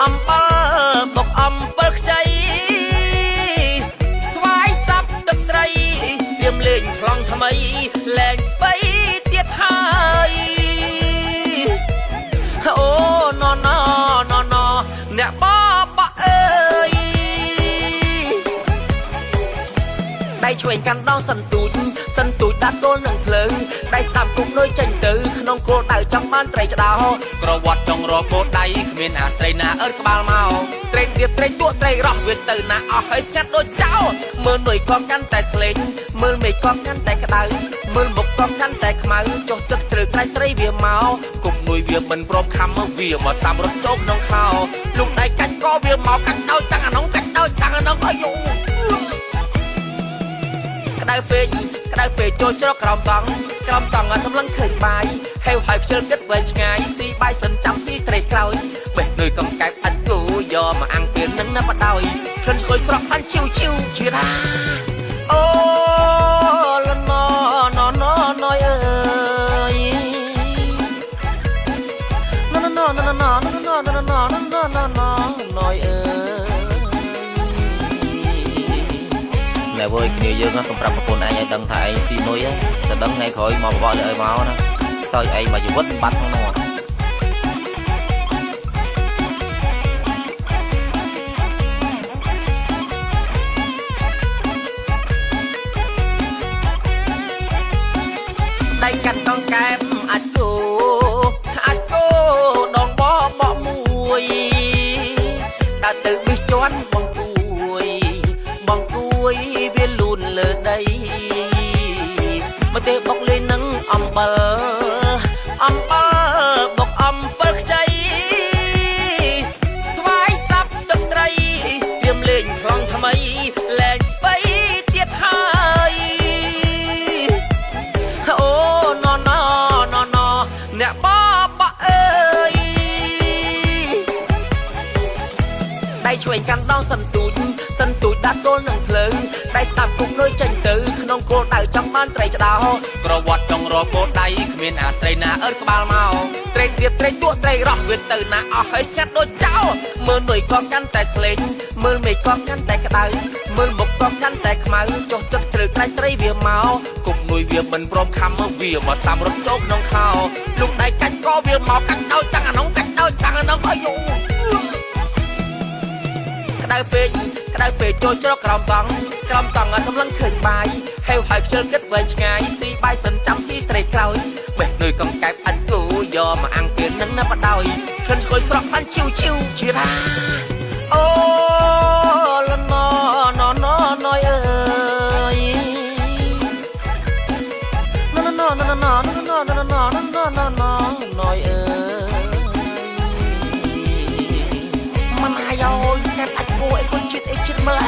អំបិលបុកអំបិលខ្ចីស្វាយសាប់ទឹកត្រីត្រៀមលេងខ្លងថ្មីលែងស្បៃទៀតហើយអូណណណណអ្នកបបអើយដៃឆ្វេងកាន់ដងសន្ទូចដាក់ទល់នឹងភ្លើងដៃស្ដាំគុកនុយចេញទៅក្នុងគោលដៅចង់បានត្រីច្ដោក្រវត្តចង់រកបូដៃគ្មានអាត្រីណាអើតក្បាលមកត្រីទៀតត្រីទួត្រីរស់វាទៅណាអស់ហើយស្ងាត់ដូចចោលមើលនុយក៏កាន់តែស្លេងមើលមេឃក៏កាន់តែក្តៅមើលមុខក៏កាន់តែខ្មៅចុះទឹកជ្រៅត្រីវាមកគុកនុយវាមិនព្រមខំវាមកសាំរត់ចូលក្នុងខោលោកដៃកាច់ក៏វាមកកាច់ដោយតាំងអានោះកាច់ដោយតាំងអានោះអាយុក្តៅពេកចូលច្រកក្រោមតង់សម្លឹងឃើញបាយហេវហើយខ្ជិលគិតវែងឆ្ងាយស៊ីបាយសិនចាំស៊ីត្រីក្រោយបេះនុយកំកែបអត់គូយកមកអាំងពៀននឹងណាបដោយក្លិនឈ្ងុយស្រស់ខ្លាញ់ឈីវជឿថាអូលណណណណយអើយណណណណណណណណណណណយអើតែវើយគ្នាយើងកំប្រាប់ប្រពន្ធឯងឲ្យដឹងថាឯងស៊ីនុយតែដឹងថ្ងៃក្រោយមកបបកលើឲ្យមកណាសើចឯងមកជីវិតបាត់ក្នុងនោះដៃកាត់ដងកែបអាចគោដងបបមួយដើរទៅប៊ីសជន់បងគួយវាលូនលើដីមកទេបុកលេងនឹងអំបិលបុកអំបិលខ្ចីស្វាយសាប់ទឹកត្រីត្រៀមលេងខ្លងថ្មីលែងស្បៃទៀតហើយអូណណអ្នកបបអើយដៃឆ្វេងកាន់ដងសន្ទូចដាក់ទល់នឹងភ្លើងដៃស្ដាំគុកនុយចេញទៅក្នុងគោលដៅចង់បានត្រីច្ដោក្រវត្តចង់រកបូដៃគ្មានអាត្រីណាអើតក្បាលមកត្រីទៀតត្រីទួត្រីរស់វាទៅណាអស់ហើយស្ងាត់ដូចចោលមើលនុយក៏កាន់តែស្លេងមើលមេឃក៏កាន់តែក្តៅមើលមុខក៏កាន់តែខ្មៅចុះទឹកជ្រៅត្រីវាមកគុកនុយវាមិនព្រមខំវាមកសាំរត់ចូលក្នុងខោលោកដៃកាច់ក៏វាមកកាច់ដោយតាំងអានោះកាច់ដោយតាំងអានោះអាយុក្តៅពេកចូលច្រកក្រោមតង់សម្លឹងឃើញបាយហេវហើយខ្ជិលគិតវែងឆ្ងាយស៊ីបាយសិនចាំស៊ីត្រីក្រោយបេះនុយកំកែបអត់គូយកមកអាំងពៀននឹងណាបដោយក្លិនឈ្ងុយស្រស់ខ្លាញ់ឈីវជឿថាអូលណណណយអើយណណណណយអើយមិនអាយយកែបអត់គូអីគុនជាតិអីចិត្តមើល